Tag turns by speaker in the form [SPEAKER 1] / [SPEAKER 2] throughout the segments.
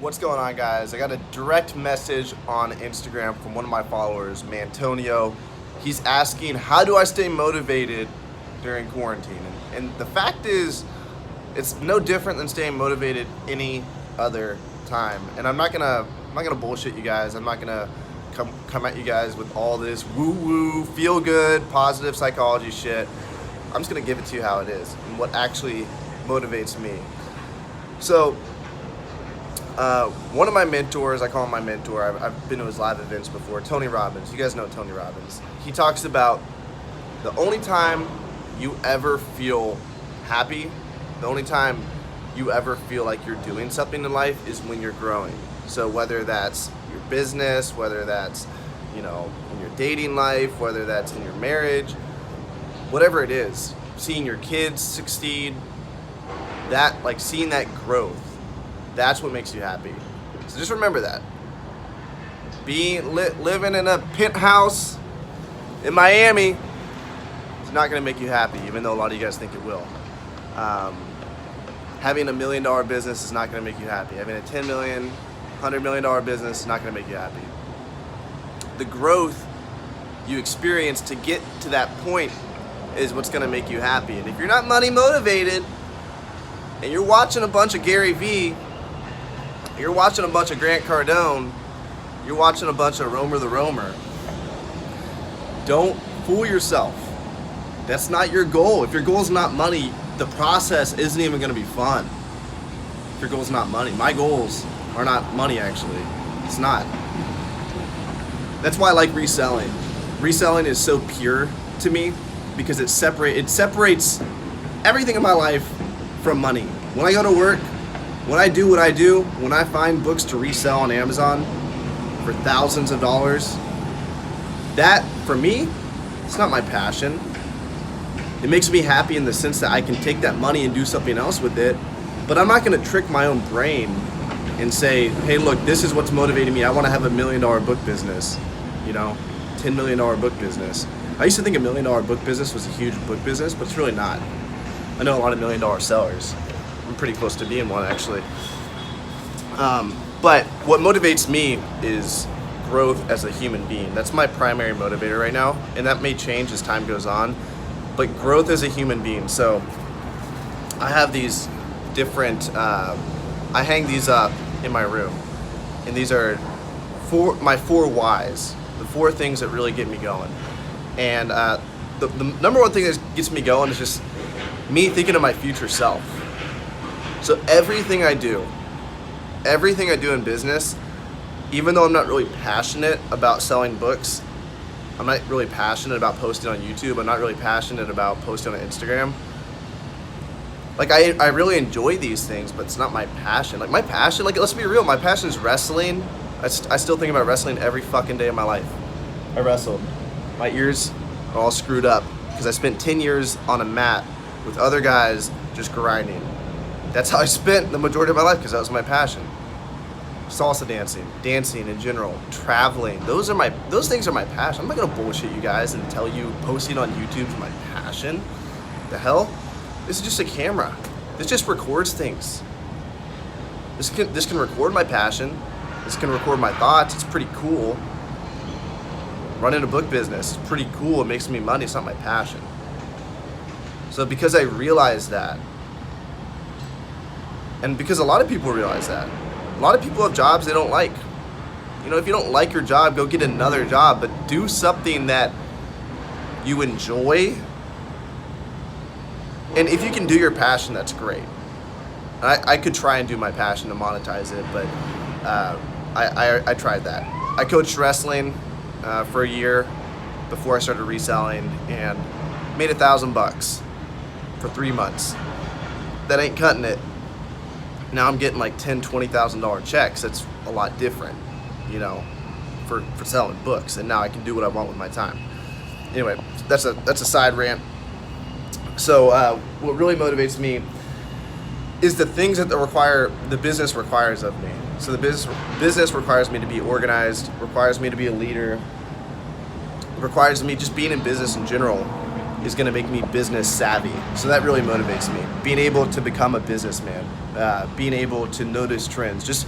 [SPEAKER 1] What's going on, guys? I got a direct message on Instagram from one of my followers, Mantonio. He's asking, how do I stay motivated during quarantine? And the fact is, it's no different than staying motivated any other time. And I'm not gonna bullshit you guys. I'm not gonna come at you guys with all this woo-woo, feel-good, positive psychology shit. I'm just gonna give it to you how it is and what actually motivates me. So, one of my mentors, I call him my mentor, I've been to his live events before, Tony Robbins. You guys know Tony Robbins. He talks about the only time you ever feel happy, the only time you ever feel like you're doing something in life is when you're growing. So whether that's your business, whether that's, in your dating life, whether that's in your marriage, whatever it is, seeing your kids succeed, seeing that growth, that's what makes you happy. So just remember that. Living in a penthouse in Miami is not going to make you happy, even though a lot of you guys think it will. Having $1 million business is not going to make you happy. Having a $10 million, $100 million business is not going to make you happy. The growth you experience to get to that point is what's going to make you happy. And if you're not money motivated and you're watching a bunch of Gary Vee, you're watching a bunch of Grant Cardone, you're watching a bunch of Romer the Romer, don't fool yourself. That's not your goal. If your goal is not money, the process isn't even going to be fun. If your goal is not money, my goals are not money, actually. It's not. That's why I like reselling. Reselling is so pure to me because it separates everything in my life from money. When I go to work, when I do what I do, when I find books to resell on Amazon for thousands of dollars, that, for me, it's not my passion. It makes me happy in the sense that I can take that money and do something else with it, but I'm not going to trick my own brain and say, hey, look, this is what's motivating me. I want to have $1 million book business, $10 million book business. I used to think $1 million book business was a huge book business, but it's really not. I know a lot of $1 million sellers. I'm pretty close to being one, actually. But what motivates me is growth as a human being. That's my primary motivator right now, and that may change as time goes on, but growth as a human being. So I have these different, I hang these up in my room, and these are my 4 whys, the 4 things that really get me going. And the number one thing that gets me going is just me thinking of my future self. So everything I do in business, even though I'm not really passionate about selling books, I'm not really passionate about posting on YouTube, I'm not really passionate about posting on Instagram. I really enjoy these things, but it's not my passion. My passion, let's be real, my passion is wrestling. I still think about wrestling every fucking day of my life. I wrestled. My ears are all screwed up because I spent 10 years on a mat with other guys just grinding. That's how I spent the majority of my life because that was my passion. Salsa dancing in general, traveling. Those things are my passion. I'm not gonna bullshit you guys and tell you posting on YouTube is my passion. The hell? This is just a camera. This just records things. This can record my passion. This can record my thoughts. It's pretty cool. Running a book business, it's pretty cool. It makes me money. It's not my passion. So because I realize that, and because a lot of people realize that, a lot of people have jobs they don't like. If you don't like your job, go get another job, but do something that you enjoy. And if you can do your passion, that's great. I could try and do my passion to monetize it, but I tried that. I coached wrestling for a year before I started reselling and made $1,000 for 3 months. That ain't cutting it. Now I'm getting like $10,000, $20,000 checks. That's a lot different, for selling books. And now I can do what I want with my time. Anyway, that's a side rant. So what really motivates me is the things that the business requires of me. So the business requires me to be organized, requires me to be a leader, requires me just being in business in general is going to make me business savvy. So that really motivates me. Being able to become a businessman, being able to notice trends, just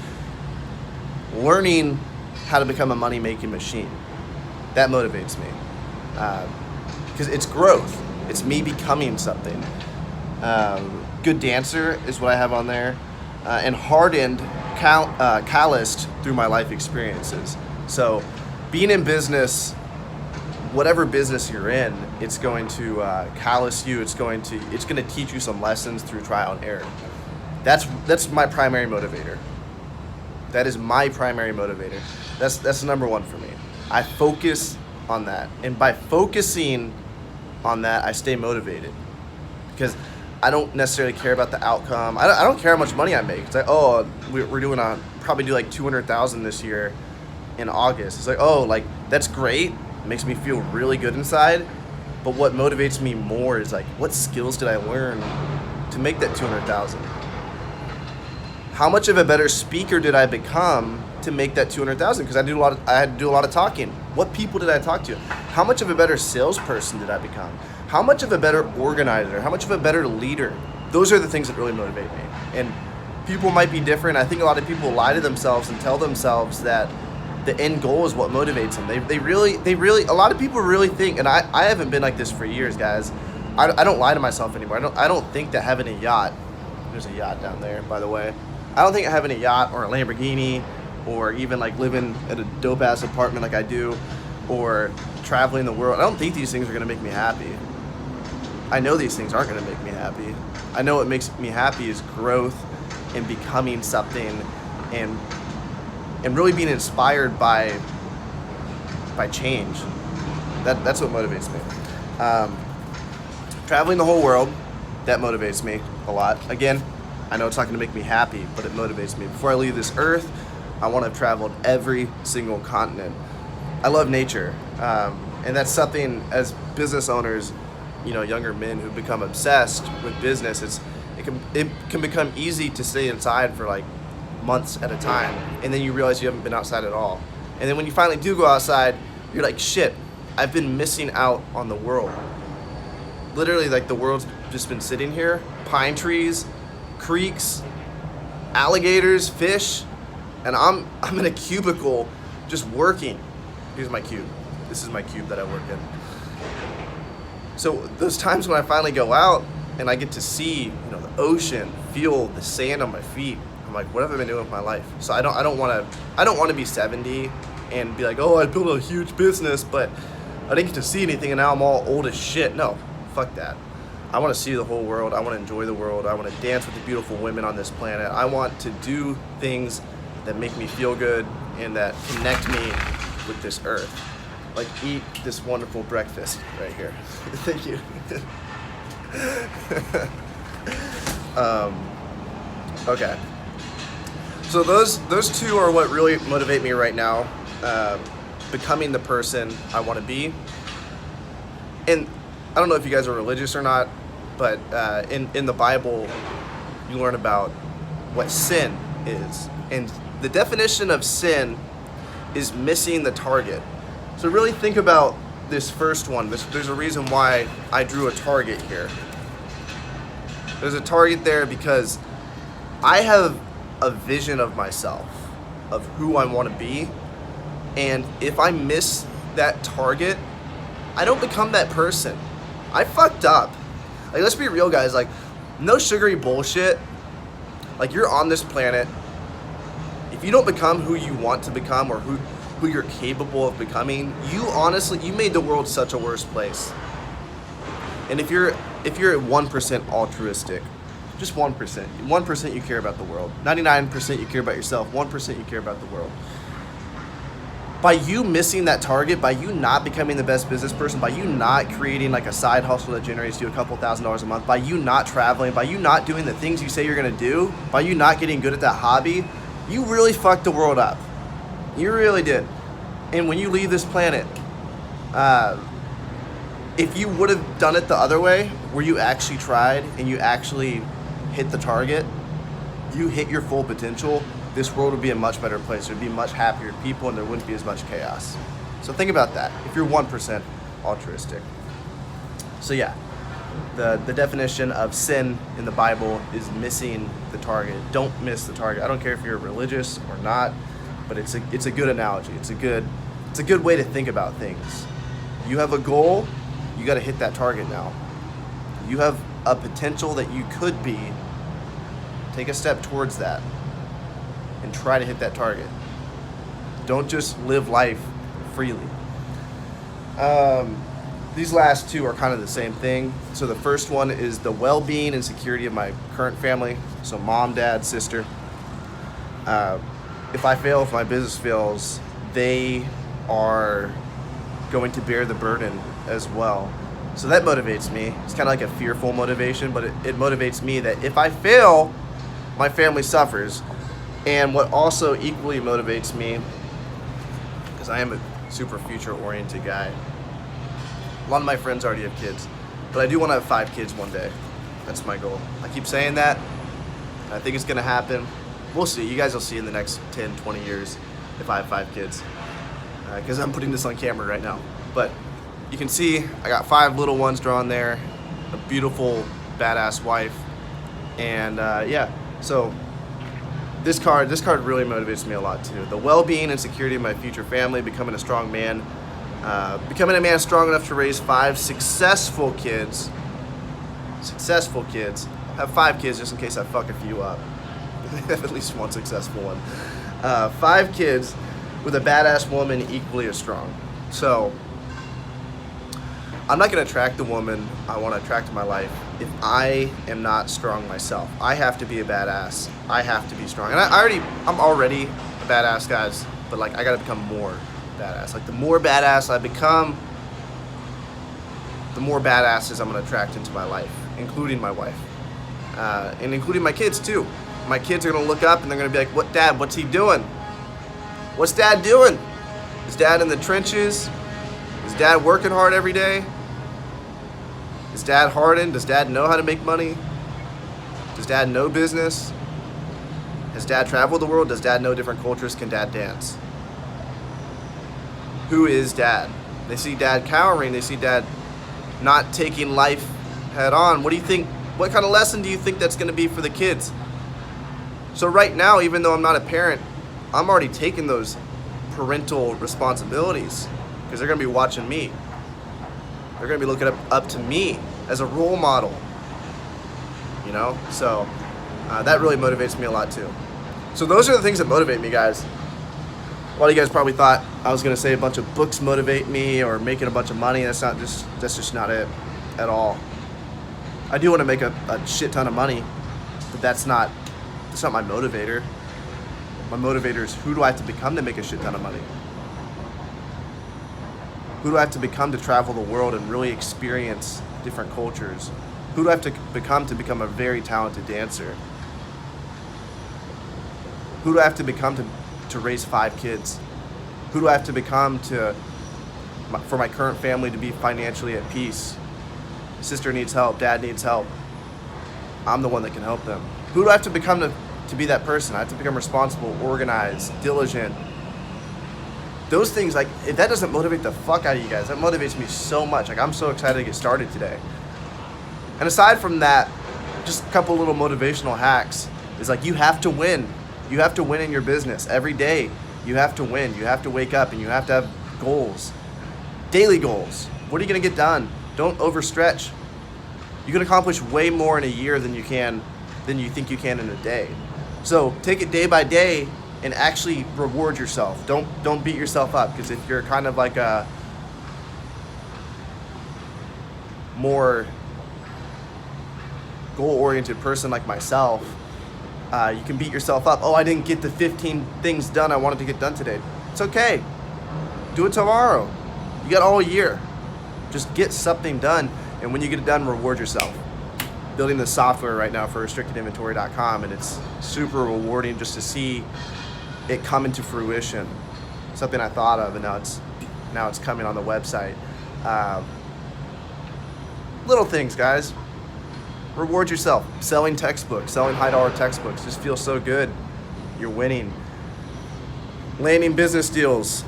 [SPEAKER 1] learning how to become a money-making machine. That motivates me. Because it's growth. It's me becoming something. Good dancer is what I have on there. And hardened, calloused through my life experiences. So being in business, whatever business you're in, it's going to callous you. It's going to teach you some lessons through trial and error. That's my primary motivator. That is my primary motivator. That's number one for me. I focus on that, and by focusing on that, I stay motivated because I don't necessarily care about the outcome. I don't care how much money I make. It's like, oh, we're doing probably do like 200,000 this year in August. It's like, oh, like that's great. It makes me feel really good inside. But what motivates me more is like, what skills did I learn to make that 200,000? How much of a better speaker did I become to make that 200,000? Because I had to do a lot of talking. What people did I talk to? How much of a better salesperson did I become? How much of a better organizer? How much of a better leader? Those are the things that really motivate me. And people might be different. I think a lot of people lie to themselves and tell themselves that the end goal is what motivates them. They really, a lot of people really think, and I haven't been like this for years, guys. I don't lie to myself anymore. I don't think that having a yacht, there's a yacht down there, by the way. I don't think having a yacht or a Lamborghini or even like living at a dope ass apartment like I do or traveling the world, I don't think these things are gonna make me happy. I know these things aren't gonna make me happy. I know what makes me happy is growth and becoming something and really being inspired by change. That's what motivates me. Traveling the whole world, that motivates me a lot. Again, I know it's not going to make me happy, but it motivates me. Before I leave this earth, I want to have traveled every single continent. I love nature, and that's something as business owners, younger men who become obsessed with business. It can become easy to stay inside for like months at a time, and then you realize you haven't been outside at all. And then when you finally do go outside, you're like, shit, I've been missing out on the world. Literally, like the world's just been sitting here, pine trees, creeks, alligators, fish, and I'm in a cubicle just working. Here's my cube. This is my cube that I work in. So those times when I finally go out and I get to see, the ocean, feel the sand on my feet, I'm like, what have I been doing with my life? So I don't want to be 70 and be like, oh, I built a huge business, but I didn't get to see anything and now I'm all old as shit. No, fuck that. I want to see the whole world. I want to enjoy the world. I want to dance with the beautiful women on this planet. I want to do things that make me feel good and that connect me with this earth. Like eat this wonderful breakfast right here. Thank you. Okay. So those two are what really motivate me right now. Becoming the person I want to be. And I don't know if you guys are religious or not, but in the Bible, you learn about what sin is. And the definition of sin is missing the target. So really think about this first one. There's a reason why I drew a target here. There's a target there because I have a vision of myself, of who I want to be. And if I miss that target, I don't become that person. I fucked up. Like, let's be real, guys. Like, no sugary bullshit. Like, you're on this planet. If you don't become who you want to become or who you're capable of becoming, you made the world such a worse place. And if you're at 1% altruistic, just 1% you care about the world. 99% you care about yourself. 1% you care about the world. By you missing that target, by you not becoming the best business person, by you not creating like a side hustle that generates you a couple $1,000s a month, by you not traveling, by you not doing the things you say you're gonna do, by you not getting good at that hobby, you really fucked the world up. You really did. And when you leave this planet, if you would have done it the other way, where you actually tried and you actually hit the target, you hit your full potential, this world would be a much better place. There'd be much happier people and there wouldn't be as much chaos. So think about that, if you're 1% altruistic. So yeah, the definition of sin in the Bible is missing the target. Don't miss the target. I don't care if you're religious or not. but it's a good analogy. It's a good way to think about things. You have a goal, you got to hit that target now. You have a potential that you could be. Take a step towards that and try to hit that target. Don't just live life freely. These last two are kind of the same thing. So the first one is the well-being and security of my current family. So mom, dad, sister. If I fail, if my business fails, they are going to bear the burden as well. So that motivates me. It's kind of like a fearful motivation, but it motivates me that if I fail, my family suffers. And what also equally motivates me, because I am a super future-oriented guy, a lot of my friends already have kids, but I do want to have 5 kids one day. That's my goal. I keep saying that. I think it's going to happen. We'll see. You guys will see in the next 10, 20 years if I have 5 kids, because I'm putting this on camera right now. But you can see I got 5 little ones drawn there, a beautiful, badass wife, and yeah. So this card really motivates me a lot too. The well-being and security of my future family, becoming a strong man. Becoming a man strong enough to raise 5 successful kids. Have 5 kids just in case I fuck a few up. Have at least one successful one. 5 kids with a badass woman equally as strong. So I'm not going to attract the woman I want to attract in my life if I am not strong myself. I have to be a badass. I have to be strong. And I'm already a badass, guys, but like I got to become more badass. Like the more badass I become, the more badasses I'm going to attract into my life, including my wife, and including my kids too. My kids are going to look up and they're going to be like, what's he doing? What's dad doing? Is dad in the trenches? Is dad working hard every day? Is dad hardened? Does dad know how to make money? Does dad know business? Has dad traveled the world? Does dad know different cultures? Can dad dance? Who is dad? They see dad cowering. They see dad not taking life head on. What do you think? What kind of lesson do you think that's going to be for the kids? So right now, even though I'm not a parent, I'm already taking those parental responsibilities because they're going to be watching me. They're going to be looking up to me as a role model. You know? So that really motivates me a lot too. So those are the things that motivate me, guys. A lot of you guys probably thought I was going to say a bunch of books motivate me or making a bunch of money. That's just not it at all. I do want to make a shit ton of money, but that's not my motivator. My motivator is who do I have to become to make a shit ton of money? Who do I have to become to travel the world and really experience different cultures? Who do I have to become a very talented dancer? Who do I have to become to raise 5 kids? Who do I have to become for my current family to be financially at peace? Sister needs help, dad needs help. I'm the one that can help them. Who do I have to become to be that person? I have to become responsible, organized, diligent. Those things, like, if that doesn't motivate the fuck out of you guys, that motivates me so much. Like, I'm so excited to get started today. And aside from that, just a couple little motivational hacks is like, you have to win. You have to win in your business every day. You have to win. You have to wake up and you have to have goals, daily goals. What are you going to get done? Don't overstretch. You can accomplish way more in a year than you think you can in a day. So take it day by day and actually reward yourself. Don't beat yourself up, because if you're kind of like a more goal-oriented person like myself, you can beat yourself up. Oh, I didn't get the 15 things done I wanted to get done today. It's okay. Do it tomorrow. You got all year. Just get something done, and when you get it done, reward yourself. Building the software right now for restrictedinventory.com, and it's super rewarding just to see it come into fruition. Something I thought of, and now it's coming on the website. Little things, guys. Reward yourself. Selling textbooks, selling high-dollar textbooks, just feels so good. You're winning. Landing business deals,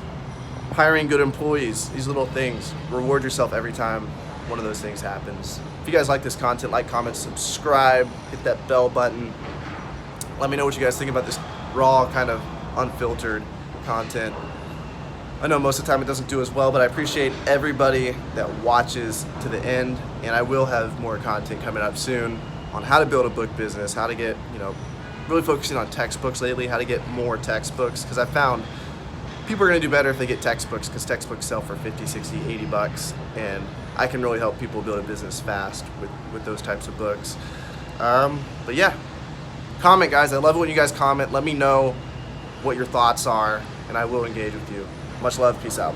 [SPEAKER 1] hiring good employees, these little things. Reward yourself every time one of those things happens. If you guys like this content, like, comment, subscribe, hit that bell button. Let me know what you guys think about this raw, kind of unfiltered content. I know most of the time it doesn't do as well, but I appreciate everybody that watches to the end, and I will have more content coming up soon on how to build a book business, how to get, really focusing on textbooks lately, how to get more textbooks, because I found people are going to do better if they get textbooks, because textbooks sell for 50, 60, 80 bucks, and I can really help people build a business fast with those types of books. But yeah, comment, guys. I love it when you guys comment. Let me know what your thoughts are, and I will engage with you. Much love. Peace out.